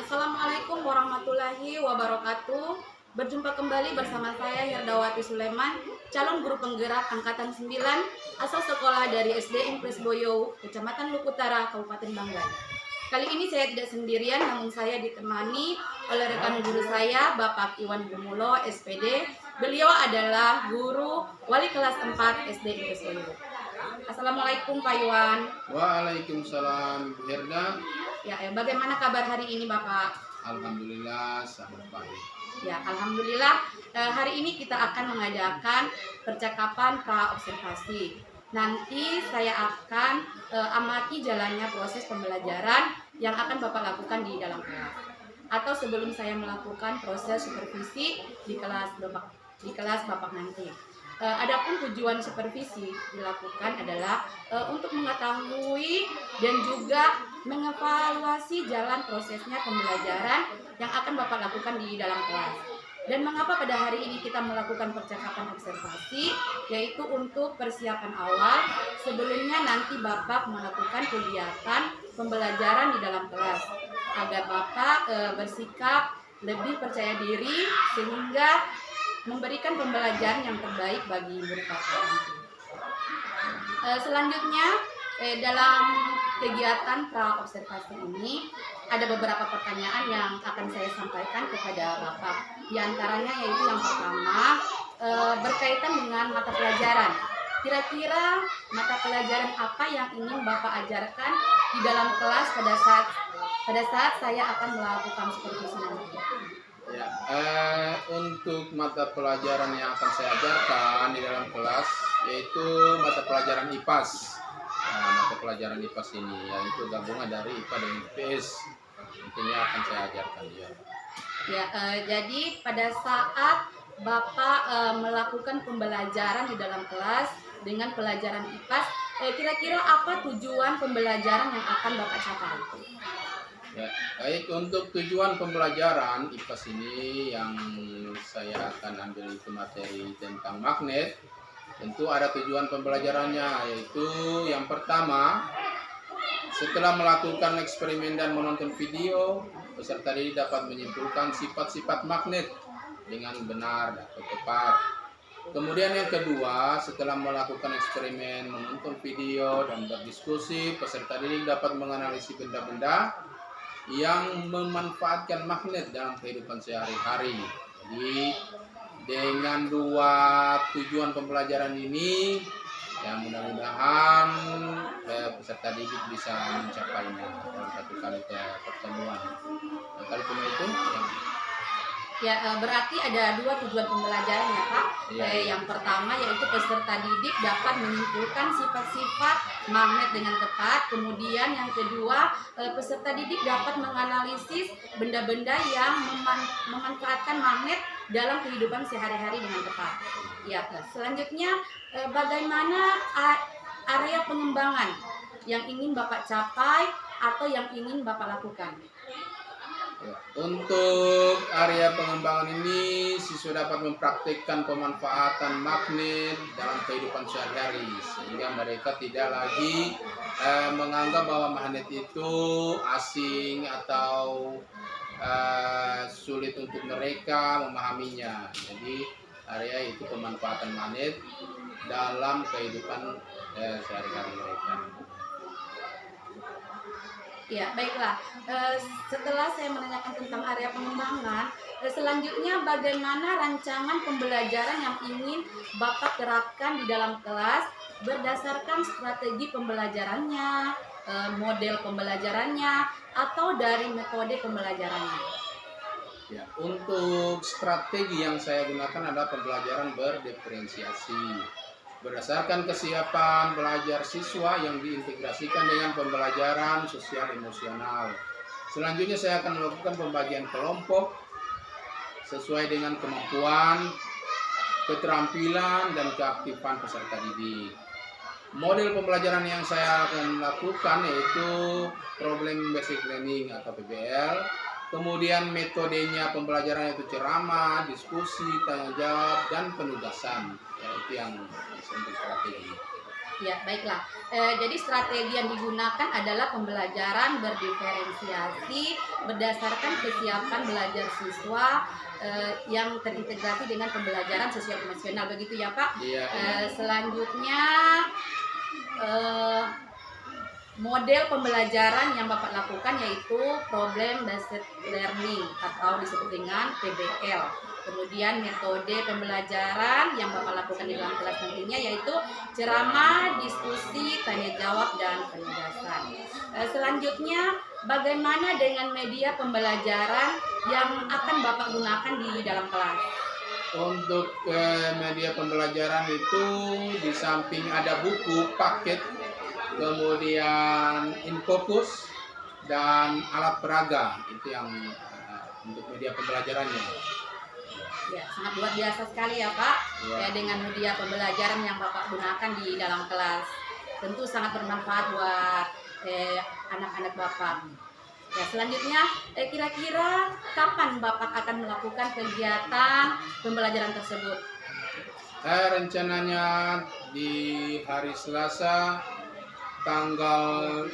Assalamualaikum warahmatullahi wabarakatuh. Berjumpa kembali bersama saya Herdawati Sulaiman, calon guru penggerak angkatan 9, asal sekolah dari SD Impres Boyo, Kecamatan Lukutara, Kabupaten Banggai. Kali ini saya tidak sendirian, namun saya ditemani oleh rekan guru saya, Bapak Iwan Gumulo, SPD. Beliau adalah guru wali kelas 4 SD Impres Boyo. Assalamualaikum Pak Iwan. Waalaikumsalam Bu Herda. Bagaimana kabar hari ini Bapak? Alhamdulillah sangat baik. Ya, alhamdulillah hari ini kita akan mengadakan percakapan pra-observasi. Nanti saya akan amati jalannya proses pembelajaran yang akan Bapak lakukan di dalam kelas. Atau sebelum saya melakukan proses supervisi di kelas Bapak nanti. Adapun tujuan supervisi dilakukan adalah untuk mengetahui dan juga mengevaluasi jalan prosesnya pembelajaran yang akan Bapak lakukan di dalam kelas. Dan mengapa pada hari ini kita melakukan percakapan observasi, yaitu untuk persiapan awal sebelumnya nanti Bapak melakukan kegiatan pembelajaran di dalam kelas, agar Bapak bersikap lebih percaya diri sehingga memberikan pembelajaran yang terbaik bagi murid Bapak nanti. Selanjutnya dalam kegiatan pra-observasi ini ada beberapa pertanyaan yang akan saya sampaikan kepada Bapak. Di antaranya yaitu yang pertama berkaitan dengan mata pelajaran. Kira-kira mata pelajaran apa yang ingin Bapak ajarkan di dalam kelas pada saat saya akan melakukan supervisi nanti? Ya, untuk mata pelajaran yang akan saya ajarkan di dalam kelas yaitu mata pelajaran IPAS. Mata pelajaran IPAS ini yaitu gabungan dari IPA dan IPS. Intinya akan saya ajarkan ya. Jadi pada saat Bapak melakukan pembelajaran di dalam kelas dengan pelajaran IPAS, kira-kira apa tujuan pembelajaran yang akan Bapak capai? Ya, baik, untuk tujuan pembelajaran IPAS ini yang saya akan ambil itu materi tentang magnet. Tentu ada tujuan pembelajarannya, yaitu yang pertama, setelah melakukan eksperimen dan menonton video, peserta didik dapat menyimpulkan sifat-sifat magnet dengan benar atau tepat. Kemudian yang kedua, setelah melakukan eksperimen, menonton video, dan berdiskusi, peserta didik dapat menganalisis benda-benda yang memanfaatkan magnet dalam kehidupan sehari-hari. Jadi dengan dua tujuan pembelajaran ini, yang mudah-mudahan peserta didik bisa mencapainya dalam satu kali pertemuan. Kali cuma itu berarti ada dua tujuan pembelajaran ya Pak. Yang pertama yaitu peserta didik dapat menyimpulkan sifat-sifat magnet dengan tepat. Kemudian yang kedua, peserta didik dapat menganalisis benda-benda yang memanfaatkan magnet dalam kehidupan sehari-hari dengan tepat. Selanjutnya bagaimana area pengembangan yang ingin Bapak capai atau yang ingin Bapak lakukan? Untuk area pengembangan ini, siswa dapat mempraktikkan pemanfaatan magnet dalam kehidupan sehari-hari, sehingga mereka tidak lagi menganggap bahwa magnet itu asing atau sulit untuk mereka memahaminya. Jadi area itu pemanfaatan magnet dalam kehidupan sehari-hari mereka. Ya, baiklah. Setelah saya menanyakan tentang area pengembangan, selanjutnya bagaimana rancangan pembelajaran yang ingin Bapak terapkan di dalam kelas berdasarkan strategi pembelajarannya, model pembelajarannya, atau dari metode pembelajarannya? Ya, untuk strategi yang saya gunakan adalah pembelajaran berdiferensiasi. Berdasarkan kesiapan belajar siswa yang diintegrasikan dengan pembelajaran sosial emosional. Selanjutnya saya akan melakukan pembagian kelompok sesuai dengan kemampuan, keterampilan, dan keaktifan peserta didik. Model pembelajaran yang saya akan lakukan yaitu Problem Basic Learning atau PBL. Kemudian metodenya pembelajaran itu ceramah, diskusi, tanya jawab, dan penugasan. Itu yang disebut strategi. Ya, baiklah. Jadi strategi yang digunakan adalah pembelajaran berdiferensiasi berdasarkan kesiapan belajar siswa yang terintegrasi dengan pembelajaran sosial emosional. Begitu ya, Pak? Iya. Selanjutnya model pembelajaran yang Bapak lakukan yaitu problem based learning atau disebut dengan PBL. Kemudian metode pembelajaran yang Bapak lakukan di dalam kelas nantinya yaitu ceramah, diskusi, tanya jawab, dan penugasan. Selanjutnya, bagaimana dengan media pembelajaran yang akan Bapak gunakan di dalam kelas? Untuk media pembelajaran itu di samping ada buku, paket, kemudian infocus dan alat peraga, itu yang untuk media pembelajarannya. Ya, sangat luar biasa sekali ya Pak, ya, dengan media pembelajaran yang Bapak gunakan di dalam kelas. Tentu sangat bermanfaat buat anak-anak Bapak. Ya, selanjutnya, kira-kira kapan Bapak akan melakukan kegiatan pembelajaran tersebut? Rencananya di hari Selasa tanggal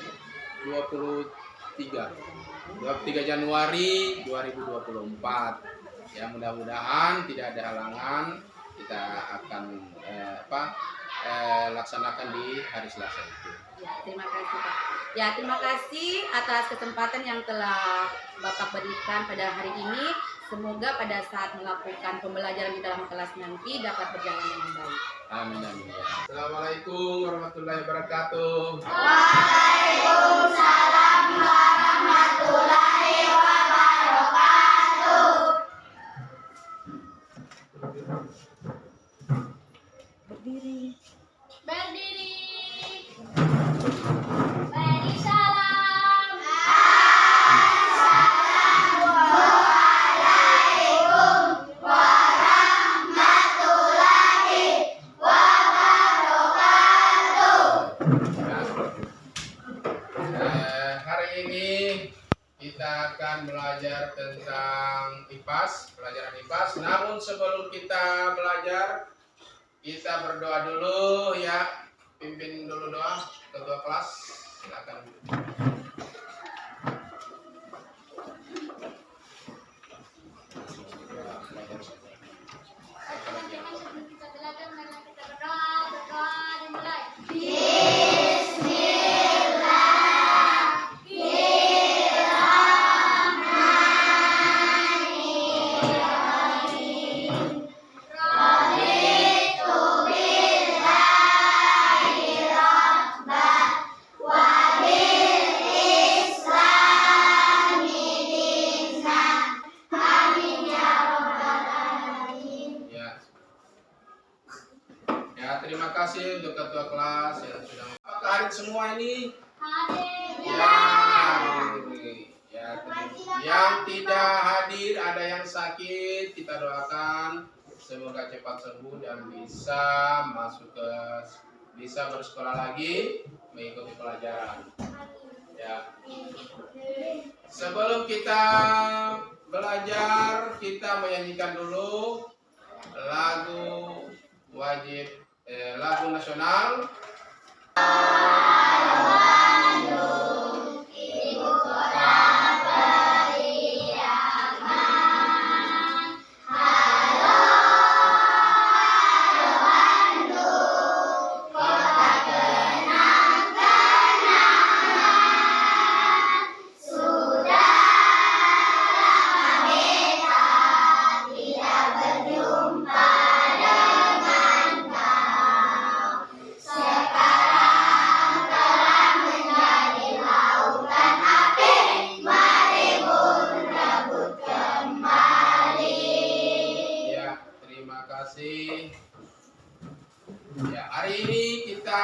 23 Januari 2024. Ya, mudah-mudahan tidak ada halangan, kita akan laksanakan di hari Selasa itu. Ya, terima kasih Pak. Ya, terima kasih atas kesempatan yang telah Bapak berikan pada hari ini. Semoga pada saat melakukan pembelajaran di dalam kelas nanti dapat berjalan dengan baik. Amin, amin. Assalamualaikum warahmatullahi wabarakatuh. Waalaikumsalam warahmatullahi wabarakatuh. Berdiri. Berdiri. Beri salam. Assalamualaikum warahmatullahi wabarakatuh. Hari ini kita akan belajar tentang IPAS, pelajaran IPAS. Namun sebelum kita belajar, kita berdoa dulu ya. Pimpin dulu doa ketua kelas. Silakan. Sebelum kita belajar, mari kita berdoa dimulai. Ya, terima kasih untuk ketua kelas yang sudah. Apakah hadir semua ini? Hadir. Ya, yang tidak hadir, ada yang sakit, kita doakan semoga cepat sembuh dan bisa bersekolah lagi, mengikuti pelajaran. Ya. Sebelum kita belajar, kita menyanyikan dulu lagu lagu nasional. Ya, hari ini kita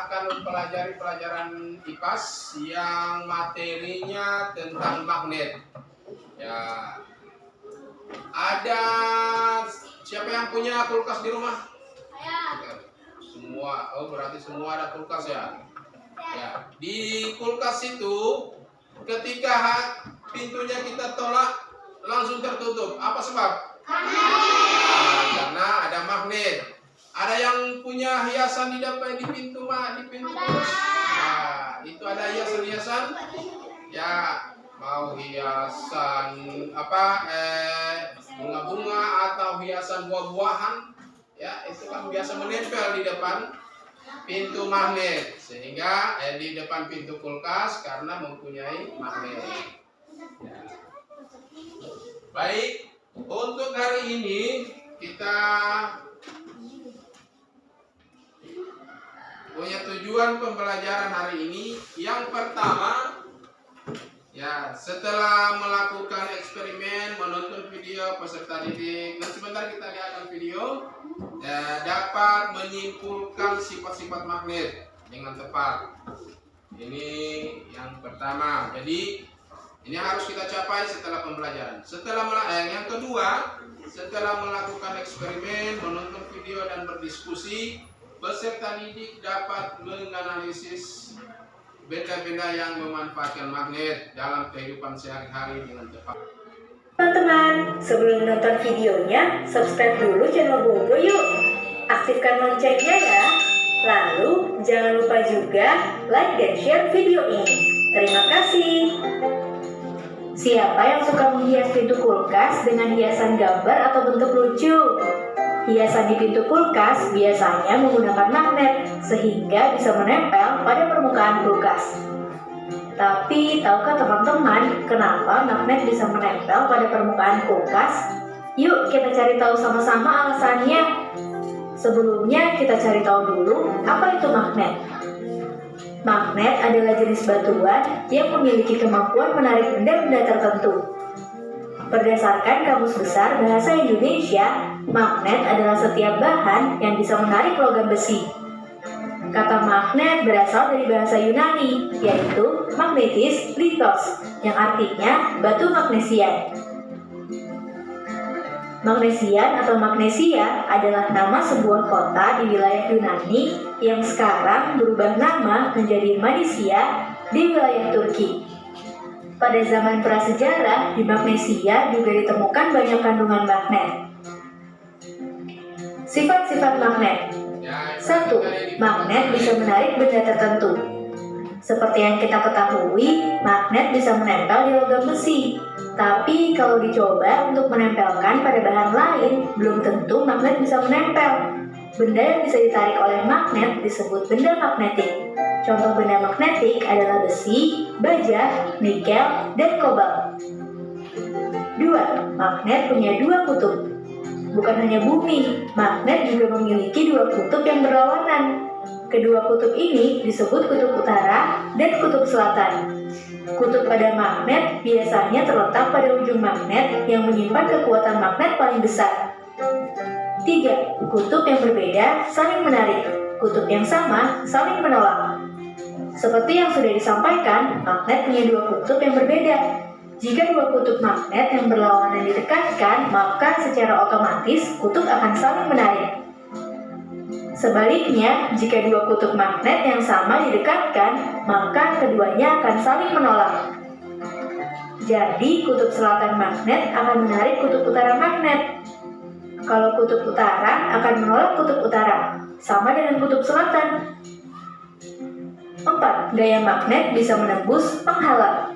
akan mempelajari pelajaran IPAS yang materinya tentang magnet. Ya, ada siapa yang punya kulkas di rumah? Saya. Semua. Oh, berarti semua ada kulkas ya. Ya, di kulkas itu ketika pintunya kita tolak langsung tertutup. Apa sebab? Karena ada magnet. Ada yang punya hiasan di depan di pintu kos? Nah, itu ada hiasan-hiasan. Ya, mau hiasan apa? Bunga-bunga atau hiasan buah-buahan. Ya, itu kan biasa menempel di depan pintu magnet, sehingga di depan pintu kulkas karena mempunyai magnet. Ya. Baik, untuk hari ini kita punya tujuan pembelajaran hari ini. Yang pertama, ya, setelah melakukan eksperimen, menonton video peserta didik, dan sebentar kita lihatkan video, dapat menyimpulkan sifat-sifat magnet dengan tepat. Ini yang pertama. Jadi ini harus kita capai setelah pembelajaran. Yang kedua, setelah melakukan eksperimen, menonton video dan berdiskusi, peserta didik dapat menganalisis benda-benda yang memanfaatkan magnet dalam kehidupan sehari-hari dengan tepat. Teman-teman, sebelum nonton videonya, subscribe dulu channel Bobo yuk. Aktifkan loncengnya ya. Lalu, jangan lupa juga like dan share video ini. Terima kasih. Siapa yang suka menghias pintu kulkas dengan hiasan gambar atau bentuk lucu? Hiasan di pintu kulkas biasanya menggunakan magnet, sehingga bisa menempel pada permukaan kulkas. Tapi, tahukah teman-teman kenapa magnet bisa menempel pada permukaan kulkas? Yuk kita cari tahu sama-sama alasannya. Sebelumnya kita cari tahu dulu apa itu magnet. Magnet adalah jenis batuan yang memiliki kemampuan menarik benda-benda tertentu. Berdasarkan Kamus Besar Bahasa Indonesia, magnet adalah setiap bahan yang bisa menarik logam besi. Kata magnet berasal dari bahasa Yunani, yaitu magnetis lithos, yang artinya batu magnesian. Magnesian atau Magnesia adalah nama sebuah kota di wilayah Yunani yang sekarang berubah nama menjadi Manisia di wilayah Turki. Pada zaman prasejarah, di Magnesia juga ditemukan banyak kandungan magnet. Sifat-sifat magnet. 1. Magnet bisa menarik benda tertentu. Seperti yang kita ketahui, magnet bisa menempel di logam besi. Tapi kalau dicoba untuk menempelkan pada bahan lain, belum tentu magnet bisa menempel. Benda yang bisa ditarik oleh magnet disebut benda magnetik. Contoh benda magnetik adalah besi, baja, nikel, dan kobalt. 2. Magnet punya dua kutub. Bukan hanya bumi, magnet juga memiliki dua kutub yang berlawanan. Kedua kutub ini disebut kutub utara dan kutub selatan. Kutub pada magnet biasanya terletak pada ujung magnet yang menyimpan kekuatan magnet paling besar. 3. Kutub yang berbeda saling menarik. Kutub yang sama saling menolak. Seperti yang sudah disampaikan, magnet punya dua kutub yang berbeda. Jika dua kutub magnet yang berlawanan didekatkan, maka secara otomatis kutub akan saling menarik. Sebaliknya, jika dua kutub magnet yang sama didekatkan, maka keduanya akan saling menolak. Jadi, kutub selatan magnet akan menarik kutub utara magnet. Kalau kutub utara akan menolak kutub utara, sama dengan kutub selatan. 4. Gaya magnet bisa menembus penghalang.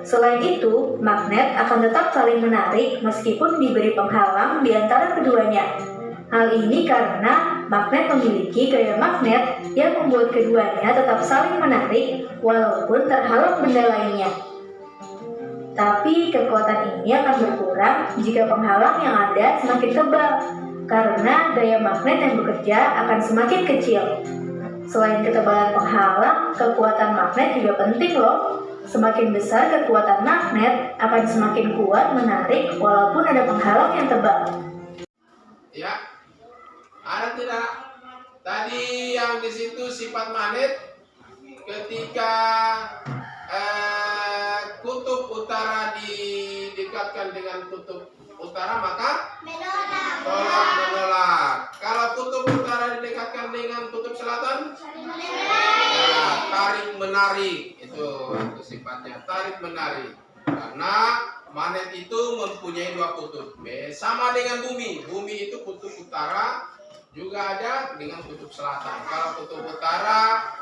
Selain itu, magnet akan tetap saling menarik meskipun diberi penghalang di antara keduanya. Hal ini karena magnet memiliki gaya magnet yang membuat keduanya tetap saling menarik walaupun terhalang benda lainnya. Tapi kekuatan ini akan berkurang jika penghalang yang ada semakin tebal, karena gaya magnet yang bekerja akan semakin kecil. Selain ketebalan penghalang, kekuatan magnet juga penting loh. Semakin besar kekuatan magnet akan semakin kuat menarik walaupun ada penghalang yang tebal. Ya. Ada tidak? Tadi yang di situ sifat magnet ketika kutub utara didekatkan dengan kutub utara maka tolak menolak. Kalau kutub utara didekatkan dengan kutub selatan, tarik menarik. Itu sifatnya tarik menarik. Karena magnet itu mempunyai dua kutub. Sama dengan bumi. Bumi itu kutub utara juga ada dengan kutub selatan. Kalau kutub utara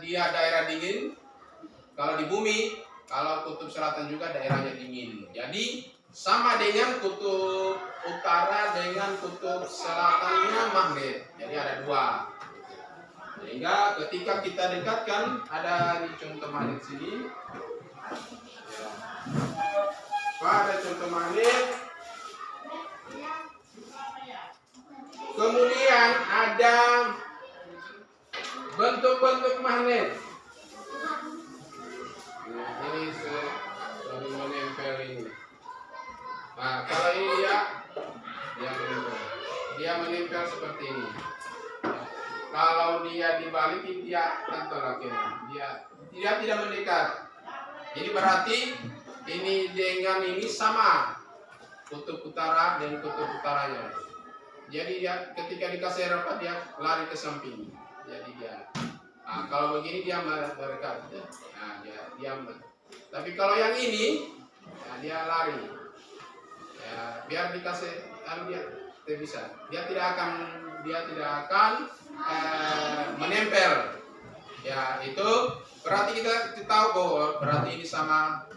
dia daerah dingin. Kalau di bumi, kalau kutub selatan juga daerahnya dingin. Jadi sama dengan kutub utara dengan kutub selatannya magnet. Jadi ada dua. Sehingga ketika kita dekatkan, ada di contoh magnet sini. Ya. Pada contoh magnet. Kemudian ada bentuk-bentuk magnet. Nah, ini saling menempel ini. Nah, kalau ini dia menempel seperti ini. Kalau dia dibalikin dia tentu akhirnya dia tidak mendekat. Ini berarti ini dengan ini sama kutub utara dan kutub utaranya. Jadi dia ketika dikasih rapat dia lari ke samping. Jadi dia kalau begini dia mendekat. Nah, dia tapi kalau yang ini dia lari. Ya, biar dikasih dia tidak bisa. Dia tidak akan menempel. Ya, itu berarti kita tahu bahwa berarti ini sama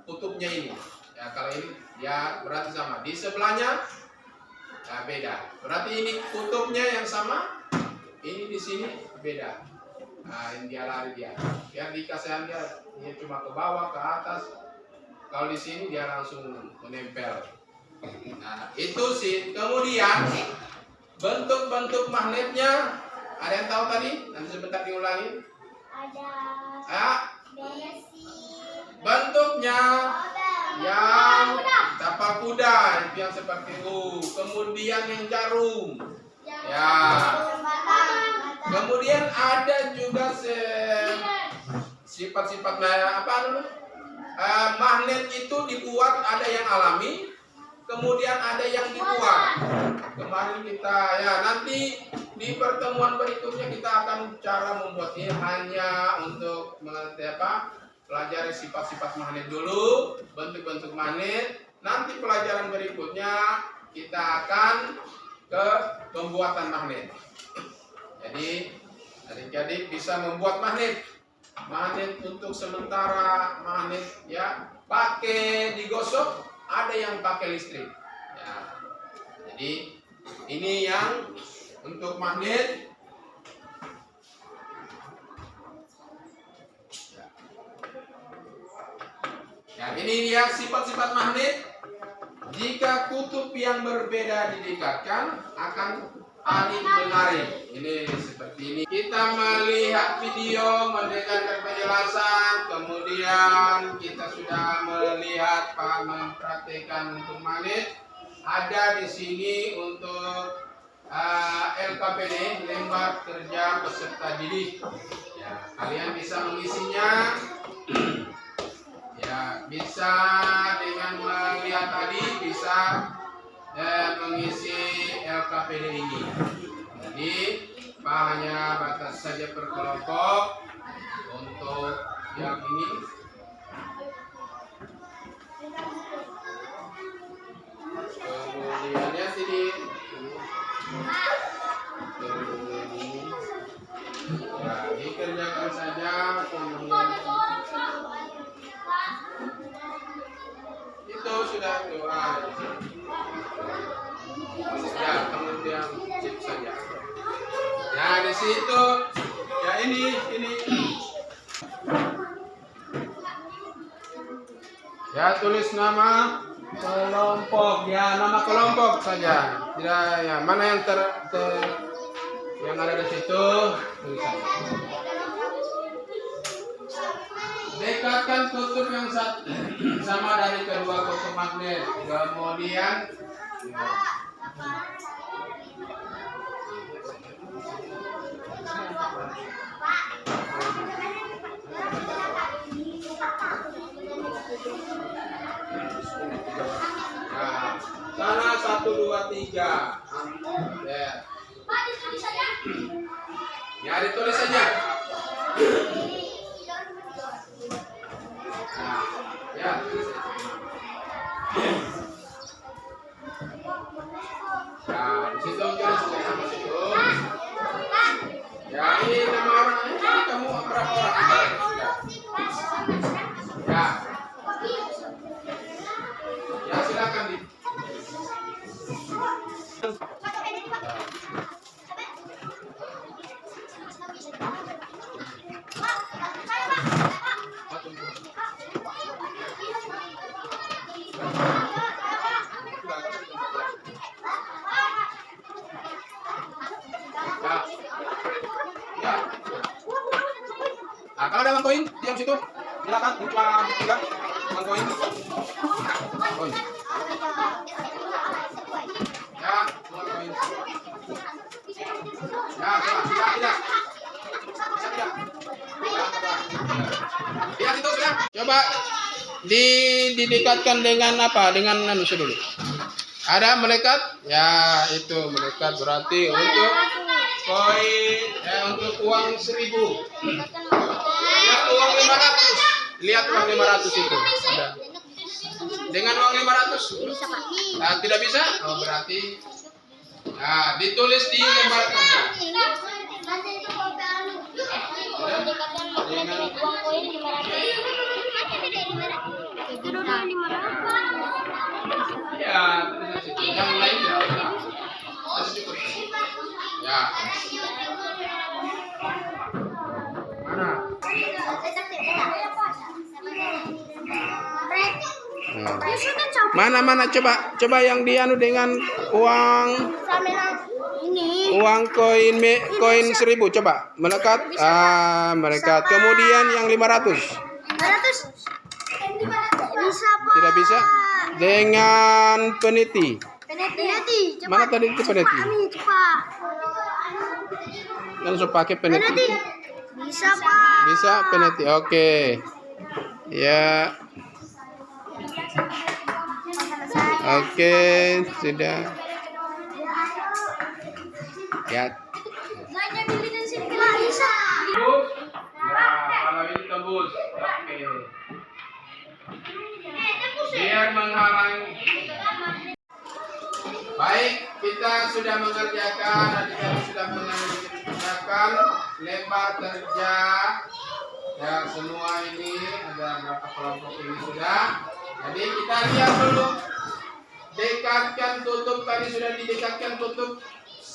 kutubnya ini. Ya, kalau ini dia berarti sama. Di sebelahnya beda. Berarti ini kutubnya yang sama. Ini di sini beda. Nah, ini dia lari dia. Biar dikasih dia cuma ke bawah, ke atas. Kalau di sini dia langsung menempel. Nah, itu sih. Kemudian bentuk-bentuk magnetnya ada yang tahu tadi? Nanti sebentar diulangi. Ada besi. Bentuknya yang tapak kuda itu yang seperti U. Kemudian yang jarum. Ya. Kemudian ada juga sifat-sifat magnet itu dibuat, ada yang alami, kemudian ada yang dibuat. Kemarin kita nanti di pertemuan berikutnya kita akan cara membuat ini hanya untuk pelajari sifat-sifat magnet dulu, bentuk-bentuk magnet. Nanti pelajaran berikutnya kita akan ke pembuatan magnet. Jadi adik-adik bisa membuat magnet untuk sementara, magnet ya pakai digosok, ada yang pakai listrik. Ya. Jadi ini yang untuk magnet. Ya, ini dia sifat-sifat magnet. Jika kutub yang berbeda didekatkan akan tarik menarik. Ini seperti ini. Kita melihat video, mendengarkan penjelasan, kemudian kita sudah melihat mempraktekkan untuk magnet. Ada di sini untuk LKPD, lembar kerja peserta didik. Ya, kalian bisa mengisinya. Ya, bisa dengan melihat tadi bisa mengisi LKPD ini. Jadi hanya batas saja per kelompok untuk yang ini. Kemudian ya sini. Ya, dikerjakan saja. Kemudian itu sudah doa. Ya, kemudian cip saja. Ya, di situ ya ini. Ya, tulis nama kelompok. Ya, nama kelompok saja. Tidak ya, mana yang yang ada di situ tulis saja. Dekatkan kutub yang sama dari kedua kutub magnet. Kemudian sana 1, 2, 3. Pak, ditulis saja. Ya, ditulis saja. Nah, ya. Nah, diam situ. Silakan, cuma 3 uang koin. Koin. Ya, uang koin. Ya, tidak. Bisa tidak. Lihat itu sudah. Coba didekatkan dengan apa? Dengan anu dulu. Ada melekat? Ya, itu melekat berarti untuk koin untuk uang 1.000. Ya, uang 500. Lihat uang 500 itu. Ada. Dengan uang 500? Nah, tidak bisa? Oh, berarti nah, ditulis di lembar kerja. Dengan uang koin 500. Itu udah 500. ya, tulis di situ. Yang lain tidak usah. Masih cukup. Ya. Mana? Mana coba yang dianu dengan uang koin 1.000 coba melekat melekat kemudian yang 500 Bisa, Pak. tidak bisa dengan peniti mana tadi itu peniti Pak. langsung pakai peniti Bisa, Pak. bisa peniti oke ya oke sudah ya. Bisa. Ya, kalau ini tembus. Oke. Biar menghalangi. Baik, kita sudah mengerjakan, kita sudah mengerjakan lembar kerja. Ya, semua ini ada berapa kelompok ini sudah. Jadi kita lihat dulu. Dekatkan tutup tadi sudah didekatkan tutup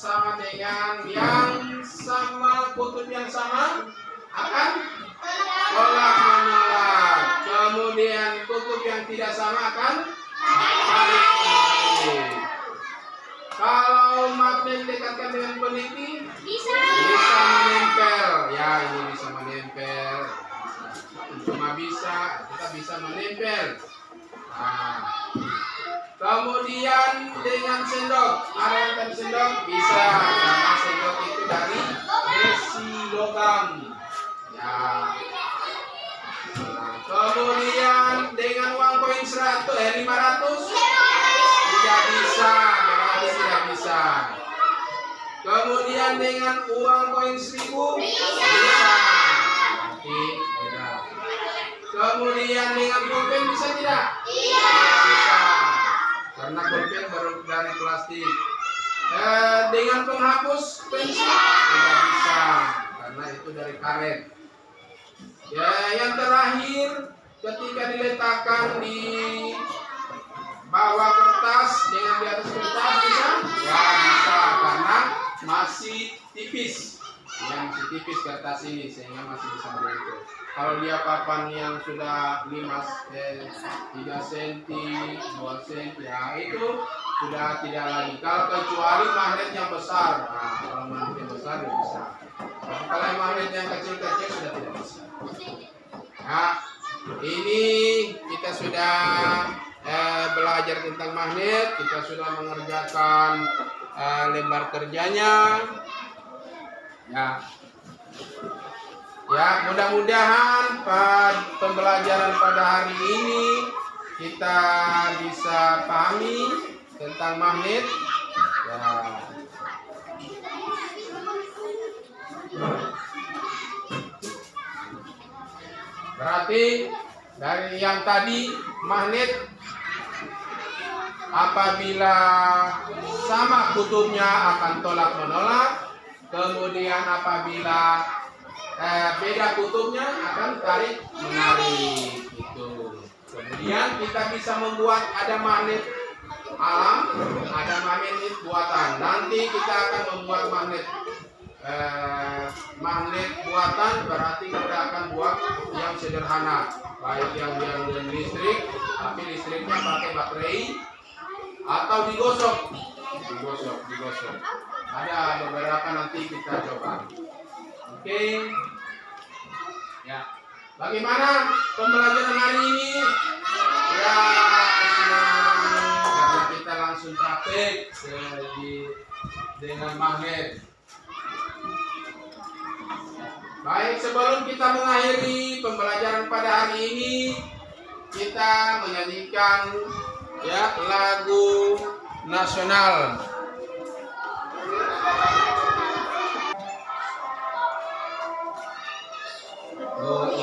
sama dengan yang sama kutub yang sama akan tolak menolak. Kemudian kutub yang tidak sama akan tarik kembali. Kalau magnet dekatkan dengan peniti bisa menempel. Ya ini bisa menempel. Cuma bisa kita bisa menempel. Nah. Kemudian dengan sendok, arahkan sendok bisa karena sendok itu dari besi logam. Ya. Nah, kemudian dengan uang koin 500 tidak bisa, berarti tidak bisa. Kemudian dengan uang koin 1.000 bisa. Berarti tidak. Kemudian dengan pulpen bisa tidak? Iya. Bisa. Karena pulpen baru dari plastik. Dengan penghapus pensil tidak bisa karena itu dari karet. Ya, yang terakhir ketika diletakkan di bawah kertas dengan di atas kertas bisa? Ya bisa karena masih tipis. Yang masih tipis kertas ini sehingga masih bisa menyentuh. Kalau dia papan yang sudah 3 cm, 2 cm, ya itu sudah tidak lagi. Kalau kecuali magnet yang besar, nah, kalau magnet yang besar ya bisa. Tapi kalau magnet yang kecil-kecil sudah tidak bisa. Nah, ini kita sudah belajar tentang magnet, kita sudah mengerjakan lembar kerjanya. Ya, mudah-mudahan pembelajaran pada hari ini kita bisa pahami tentang magnet. Ya. Berarti dari yang tadi magnet apabila sama kutubnya akan tolak menolak. Kemudian apabila beda kutubnya akan tarik menarik gitu. Kemudian kita bisa membuat ada magnet alam, ada magnet buatan. Nanti kita akan membuat magnet buatan, berarti kita akan buat yang sederhana, baik yang dengan listrik, tapi listriknya pakai baterai atau digosok. Ada beberapa nanti kita coba. Oke. Ya. Bagaimana pembelajaran hari ini? Ya, senang. Karena kita langsung praktek dengan magnet. Baik, sebelum kita mengakhiri pembelajaran pada hari ini, kita menyanyikan ya lagu nasional. Oh,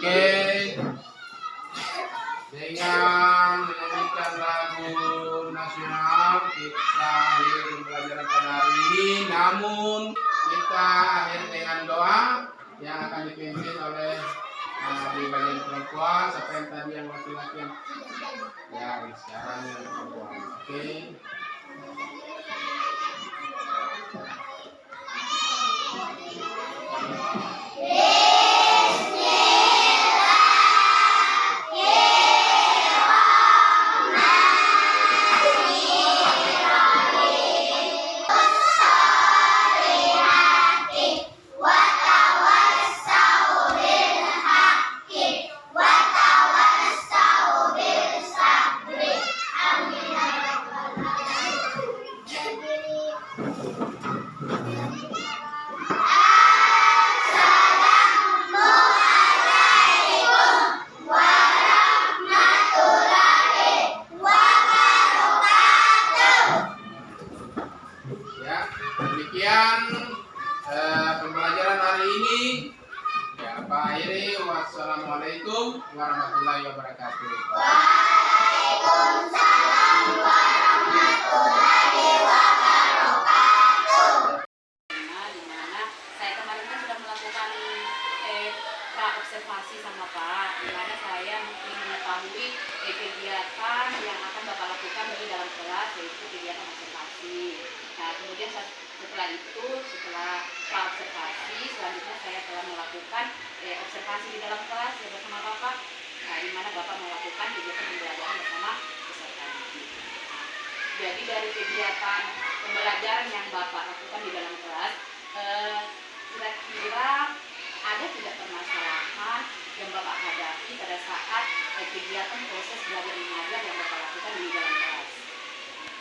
Oke, dengan menyanyikan lagu nasional kita akhiri pembelajaran pada hari ini. Namun kita akhiri dengan doa yang akan dipimpin oleh di bagian perempuan. Siapa yang tadi yang laki-laki yang ya sekarang yang perempuan. Oke. Demikian pembelajaran hari ini. Ya, Pak Airi, wassalamualaikum warahmatullahi wabarakatuh. Waalaikumsalam warahmatullahi wabarakatuh. Di mana saya kemarin kan sudah melakukan pra-observasi sama Pak, di mana saya ingin mengetahui kegiatan yang akan Bapak lakukan dari dalam kelas, yaitu kegiatan observasi. Nah, kemudian setelah itu, setelah pra-observasi, selanjutnya saya telah melakukan observasi di dalam kelas ya bersama Bapak. Nah, di mana Bapak melakukan kegiatan pembelajaran bersama peserta didik. Nah, jadi dari kegiatan pembelajaran yang Bapak lakukan di dalam kelas, kira-kira ada tidak permasalahan yang Bapak hadapi pada saat kegiatan proses belajar mengajar yang Bapak lakukan di dalam kelas?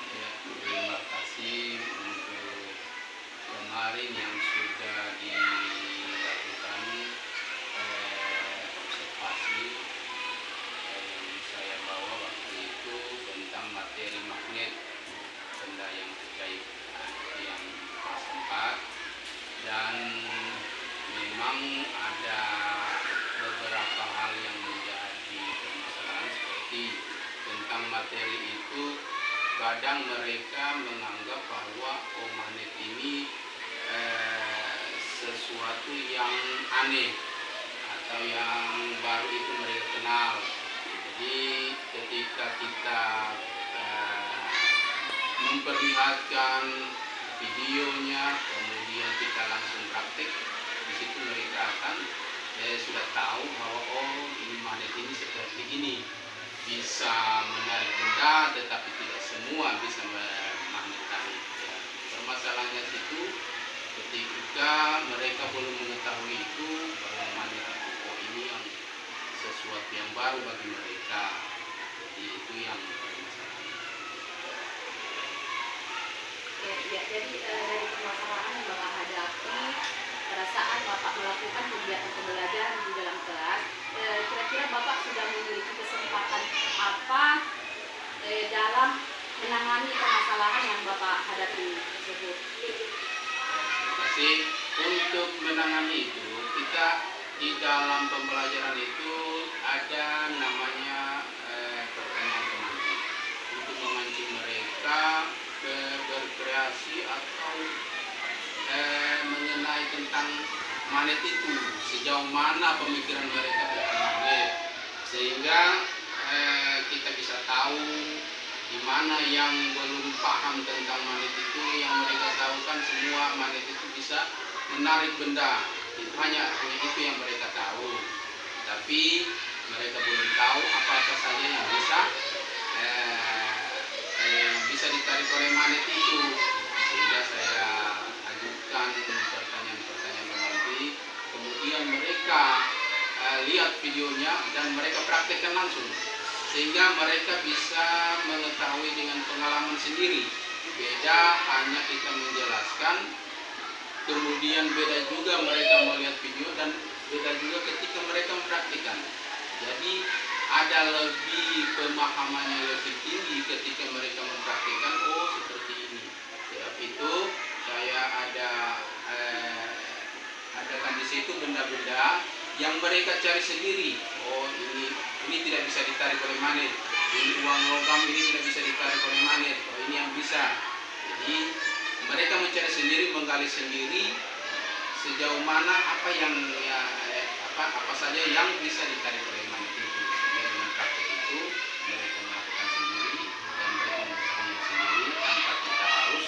Ya, terima kasih untuk kemarin yang sudah dilakukan observasi yang saya bawa waktu itu tentang materi magnet, benda yang terkait yang kelas 4, dan memang ada beberapa hal yang menjadi permasalahan seperti tentang materi itu. Kadang mereka menganggap bahwa magnet ini sesuatu yang aneh atau yang baru itu mereka kenal. Jadi ketika kita memperlihatkan videonya, kemudian kita langsung praktek, di situ mereka akan sudah tahu bahwa oh ini magnet ini seperti ini, bisa menarik benda tetapi tidak semua bisa memagnetkan. Ya. Permasalahannya itu ketika mereka belum mengetahui itu bahwa magnet itu oh ini yang sesuatu yang baru bagi mereka. Jadi itu yang ya, jadi dari permasalahan yang Bapak hadapi pada saat Bapak melakukan kegiatan pembelajaran di dalam kelas, kira-kira Bapak sudah memiliki kesempatan apa dalam menangani permasalahan yang Bapak hadapi tersebut? Terima kasih. Untuk menangani itu, kita di dalam pembelajaran itu ada namanya pertanyaan pemancing untuk memancing mereka berkreasi atau mengenai tentang magnet itu, sejauh mana pemikiran mereka tentang magnet, sehingga kita bisa tahu di mana yang belum paham tentang magnet itu. Yang mereka tahu kan semua magnet itu bisa menarik benda, itu hanya itu yang mereka tahu, tapi mereka belum tahu apa saja yang bisa ditarik oleh magnet itu. Sehingga saya ajukan pertanyaan-pertanyaan nanti, kemudian mereka lihat videonya dan mereka praktekkan langsung, sehingga mereka bisa mengetahui dengan pengalaman sendiri. Beda hanya kita menjelaskan, kemudian beda juga mereka melihat video, dan beda juga ketika mereka mempraktikkan. Jadi ada lebih pemahamannya lebih tinggi ketika mereka mempraktikkan, oh seperti ini. Sebab itu saya adakan di situ benda-benda yang mereka cari sendiri. Oh ini tidak bisa ditarik oleh magnet. Ini uang logam ini tidak bisa ditarik oleh magnet. Oh ini yang bisa. Jadi mereka mencari sendiri, menggali sendiri sejauh mana apa saja yang bisa ditarik oleh magnet itu. Sehingga dengan praktek itu mereka melakukan sendiri dan mereka mengetahui sendiri tanpa kita harus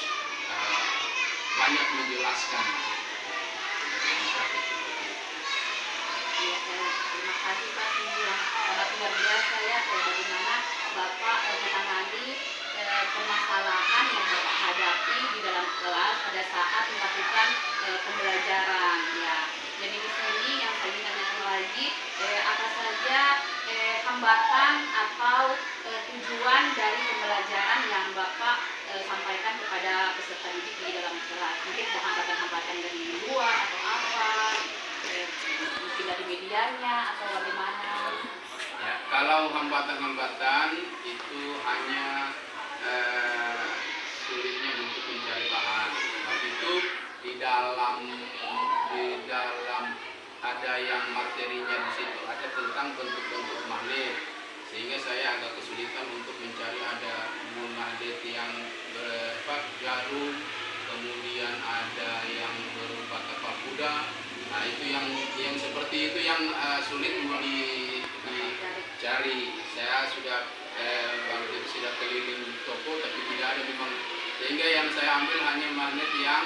banyak menjelaskan. Ya, terima kasih Pak, yang sangat luar biasa ya bagaimana Bapak menangani permasalahan yang Bapak hadapi di dalam kelas pada saat melakukan pembelajaran ya. Jadi di sini yang saya ingin tanyakan lagi, apa saja hambatan atau tujuan dari pembelajaran yang Bapak sampaikan kepada peserta didik di dalam kelas? Mungkin ada hambatan-hambatan dari luar atau apa, mungkin dari medianya atau bagaimana? Ya, kalau hambatan-hambatan itu hanya sulitnya untuk mencari bahan. Sebab itu di dalam ada yang materinya di situ ada tentang bentuk-bentuk magnet, sehingga saya agak kesulitan untuk mencari ada magnet yang jarum, kemudian ada yang berupa tapal kuda. Nah itu yang seperti itu yang sulit mau dicari. Saya sudah sudah keliling toko tapi tidak ada memang, sehingga yang saya ambil hanya magnet yang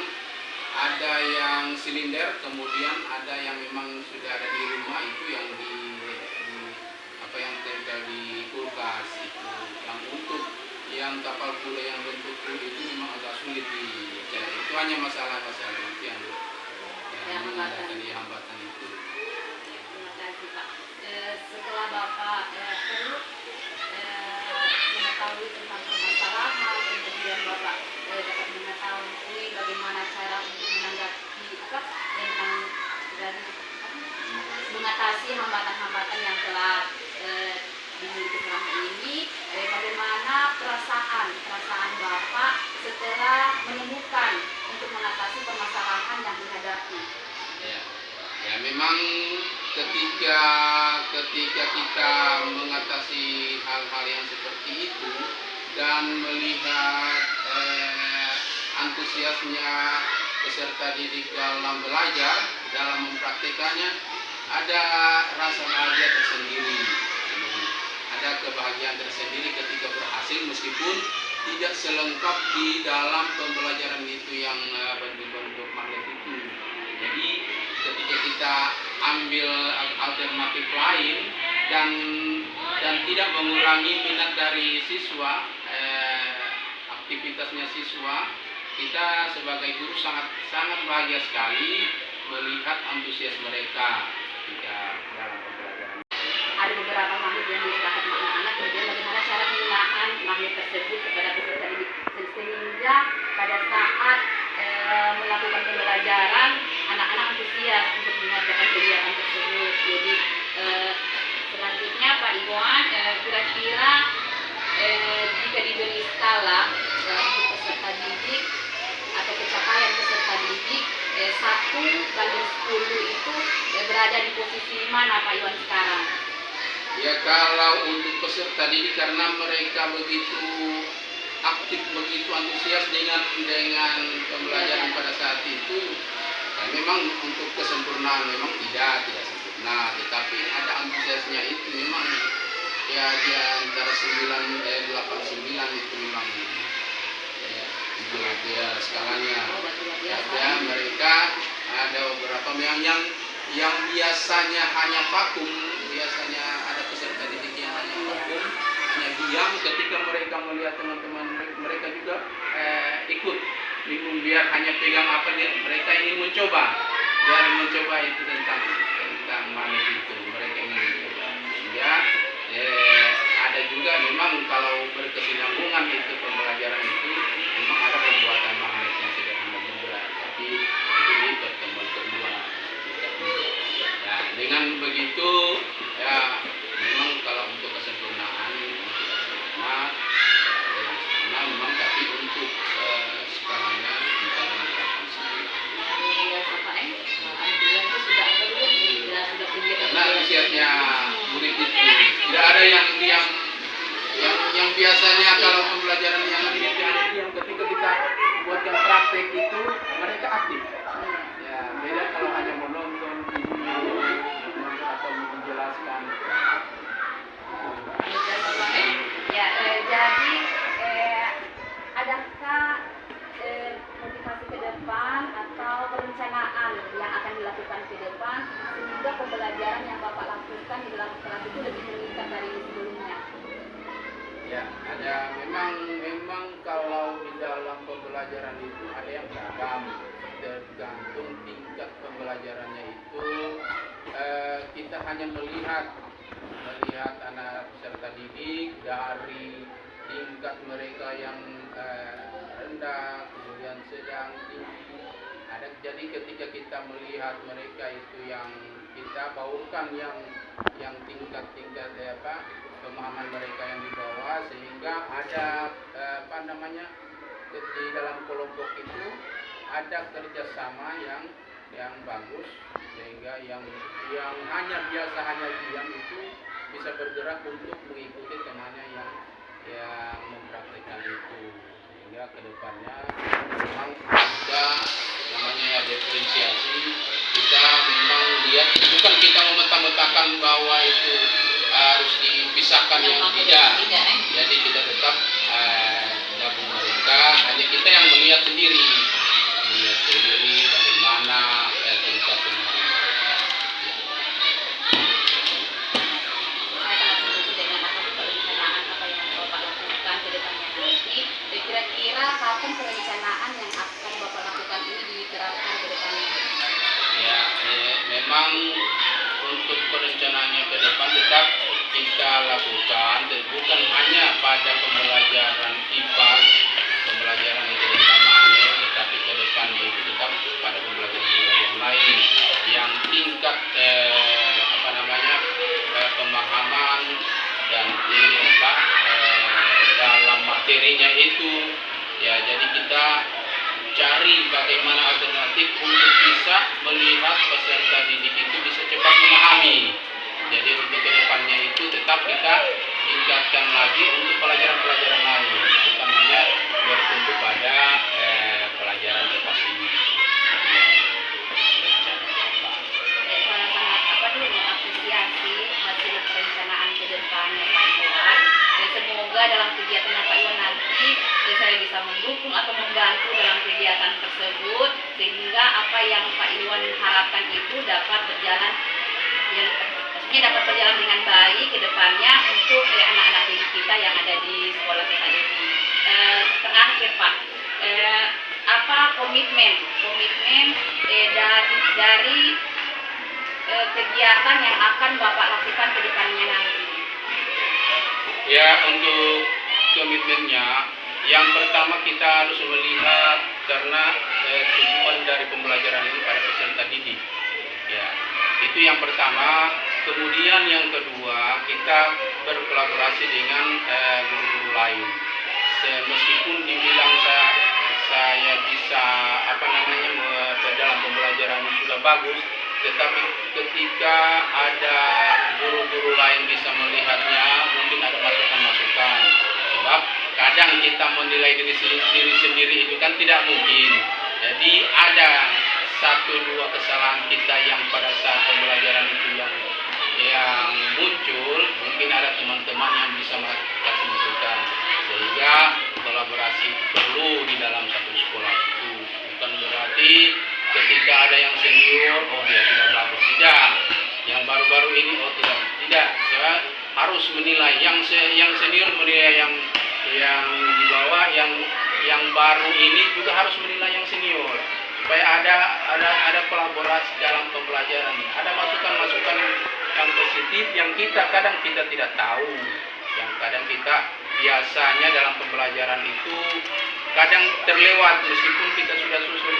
ada yang silinder, kemudian ada yang memang sudah ada di rumah, itu yang yang tempel di kulkas itu. Yang untuk yang tapal kuda yang bentuk kuda itu memang agak sulit dicari. Itu hanya masalah itu yang menjadi hambatan itu. Terima kasih Pak. Setelah Bapak perlu mengetahui tentang permasalahan, kemudian Bapak dapat mengetahui bagaimana cara untuk menanggapi tentang dari mengatasi hambatan-hambatan yang telah dimiliki selama ini. Bagaimana perasaan Bapak setelah menemukan untuk mengatasi permasalahan yang dihadapi? Ya memang ketika kita mengatasi hal-hal yang seperti itu dan melihat antusiasnya peserta didik dalam belajar, dalam mempraktikannya, ada rasa bahagia tersendiri. Ada kebahagiaan tersendiri ketika berhasil, meskipun tidak selengkap di dalam pembelajaran itu yang bentuk-bentuk magnet itu. Jadi ketika kita ambil alternatif lain dan tidak mengurangi minat dari siswa, aktivitasnya siswa, kita sebagai guru sangat bahagia sekali melihat antusias mereka ketika dalam pembelajaran. Ada beberapa magnet yang disepakati sama anak-anak, kemudian bagaimana cara penggunaan magnet tersebut kepada peserta didik sehingga pada saat melakukan pembelajaran anak-anak antusias untuk mengerjakan kegiatan tersebut. Jadi selanjutnya Pak Iwan, kira-kira jika diberi skala untuk peserta didik atau pencapaian peserta didik 1/10 itu berada di posisi mana Pak Iwan sekarang? Ya, kalau untuk peserta didik karena mereka begitu aktif, begitu antusias dengan pembelajaran pada saat itu, ya memang untuk kesempurnaan memang tidak sempurna, tetapi ada antusiasnya itu memang ya di antara 8/9 itu memang ya skalanya. Ya, mereka ada beberapa yang biasanya hanya vakum, biasanya ada peserta didik yang hanya vakum, hanya diam ketika mereka melihat teman-teman mereka juga ikut bingung, biar hanya pegang apa dia, mereka ingin mencoba itu tentang magnet itu, mereka ingin mencoba. Sehingga ada juga memang kalau berkesinambungan itu pembelajaran itu memang ada pembuatan magnet yang sederhana juga, tapi itu pertemuan kedua. Ya, dengan begitu ya memang kalau untuk kesempurnaan memang, tapi untuk skalanya antara 8/9. Karena usianya murid itu tidak ada yang biasanya kalau pembelajaran yang ketika kita buat yang praktek itu mereka aktif. Ya, beda kalau hanya menonton video atau menjelaskan. Ya, jadi adakah motivasi ke depan atau perencanaan yang akan dilakukan ke depan sehingga pembelajaran yang Bapak lakukan di dalam kelas itu lebih meningkat dari sebelumnya? Ya, ada memang kalau di dalam pembelajaran itu ada yang beragam, tergantung tingkat pembelajarannya itu. Kita hanya melihat anak peserta didik dari tingkat mereka yang rendah, kemudian sedang, tinggi. Jadi ketika kita melihat mereka itu yang kita baurkan yang tingkat pemahaman mereka yang di bawah, sehingga ada di dalam kelompok itu ada kerjasama yang bagus, sehingga yang hanya diam itu bisa bergerak untuk mengikuti temannya yang mempraktikkan itu, sehingga kedepannya memang ada namanya diferensiasi. Kita memang lihat, bukan kita memeta-metakan bahwa itu harus dipisahkan yang tidak. Jadi kita tetap gabung mereka, hanya kita yang melihat sendiri bagaimana tingkat pemahaman mereka. Saya sangat setuju dengan perencanaan apa yang Bapak lakukan ke depannya nanti. Kira-kira kapan perencanaan yang akan Bapak lakukan ini diterapkan ke depannya? Ya, memang untuk perencanaannya ke depan tetap kita lakukan, bukan hanya pada pembelajaran IPAS, pembelajaran itu tentang magnet, tetapi ke depan itu tetap pada pembelajaran lain yang tingkat pemahaman dan dalam materinya itu. Ya, jadi kita cari bagaimana alternatif untuk bisa melihat peserta didik itu bisa cepat memahami. Jadi untuk kedepannya itu tetap kita tingkatkan lagi untuk pelajaran-pelajaran lain, bukan hanya bertumpu pada pelajaran IPAS ini. Saya sangat mengapresiasi hasil perencanaan ke depannya Pak Iwan. Dan semoga dalam kegiatan Pak Iwan nanti saya bisa mendukung atau membantu dalam kegiatan tersebut, sehingga apa yang Pak Iwan harapkan itu dapat berjalan dapat berjalan dengan baik ke depannya untuk anak-anak didik kita yang ada di sekolah kita ini. Terakhir Pak, apa komitmen dari kegiatan yang akan Bapak lakukan ke depannya nanti? Ya, untuk komitmennya, yang pertama kita harus melihat karena tujuan dari pembelajaran ini pada peserta didik. Ya, itu yang pertama. Kemudian yang kedua, kita berkolaborasi dengan guru-guru lain. Meskipun dibilang saya bisa dalam pembelajaran ini sudah bagus, tetapi ketika ada guru-guru lain bisa melihatnya, mungkin ada masukan-masukan. Sebab kadang kita menilai diri sendiri itu kan tidak mungkin. Jadi ada 1-2 kesalahan kita yang pada saat pembelajaran itu yang muncul, mungkin ada teman-teman yang bisa kasih masukan, sehingga kolaborasi perlu di dalam satu sekolah itu. Bukan berarti ketika ada yang senior, dia sudah bagus, tidak. Yang baru-baru ini, tidak. Saya harus menilai yang senior, menilai yang di bawah, yang baru ini juga harus menilai yang senior, supaya ada kolaborasi dalam pembelajaran. Ada masukan-masukan yang positif yang kadang kita tidak tahu, yang kadang kita biasanya dalam pembelajaran itu kadang terlewat, meskipun kita sudah susun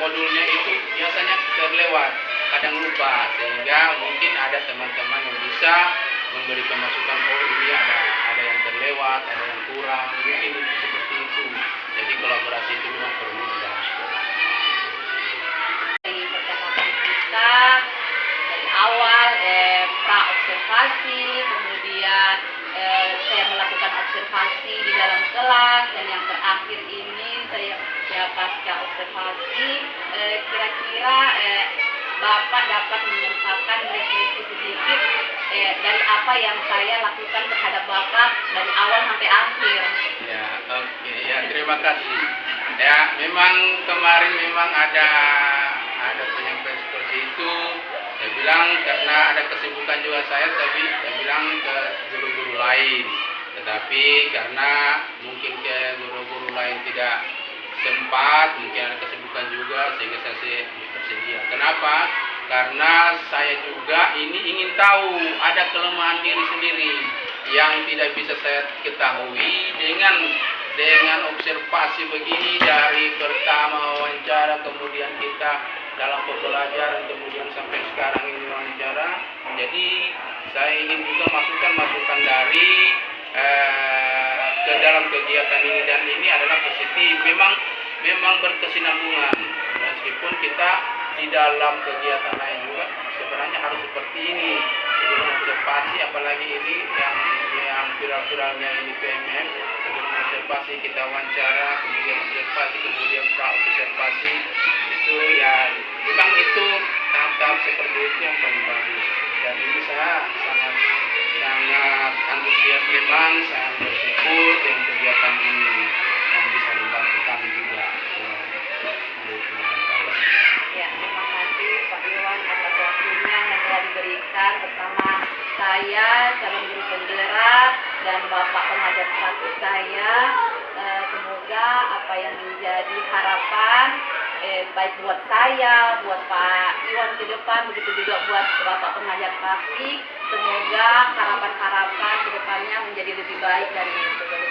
modulnya itu biasanya terlewat, kadang lupa, sehingga mungkin ada teman-teman yang bisa memberikan masukan, ini ada yang terlewat, ada yang kurang, mungkin itu seperti itu. Jadi kolaborasi itu memang perlu di dalam sekolah. Dari percakapan kita dari awal pra-observasi, kemudian saya melakukan observasi di dalam kelas, dan yang terakhir ini saya pasca observasi, kira-kira Bapak dapat menyampaikan refleksi sedikit dari apa yang saya lakukan terhadap Bapak dari awal sampai akhir. Ya, oke. Ya, terima kasih. Ya, memang kemarin memang ada penyampaian seperti itu. Saya bilang karena ada kesibukan juga saya bilang ke guru-guru lain. Tetapi karena mungkin ke guru-guru lain tidak sempat, mungkin ada kesibukan juga, sehingga saya bersedia. Kenapa? Karena saya juga ini ingin tahu ada kelemahan diri sendiri yang tidak bisa saya ketahui dengan observasi begini, dari pertama wawancara, kemudian kita dalam pembelajaran, kemudian sampai sekarang ini wawancara. Jadi saya ingin juga masukan dari ke dalam kegiatan ini, dan ini adalah positif, memang berkesinambungan, meskipun kita di dalam kegiatan lain juga sebenarnya harus seperti ini. Sebelum observasi, apalagi ini yang viral-viralnya ini PMM, sebelum observasi kita wawancara, kemudian observasi, kemudian pra-observasi, itu ya memang itu tahap-tahap seperti itu yang paling bagus. Dan ini saya sangat antusias, memang sangat bersyukur dengan kegiatan ini yang bisa membantu kami juga. Ya, terima kasih Pak Iwan atas waktunya yang telah diberikan bersama saya, calon guru penggerak, dan Bapak pengajar praktik saya. Semoga apa yang menjadi harapan baik buat saya, buat Pak Iwan ke depan, begitu juga buat Bapak pengajar praktik, semoga harapan-harapan ke depannya menjadi lebih baik dari sebelumnya.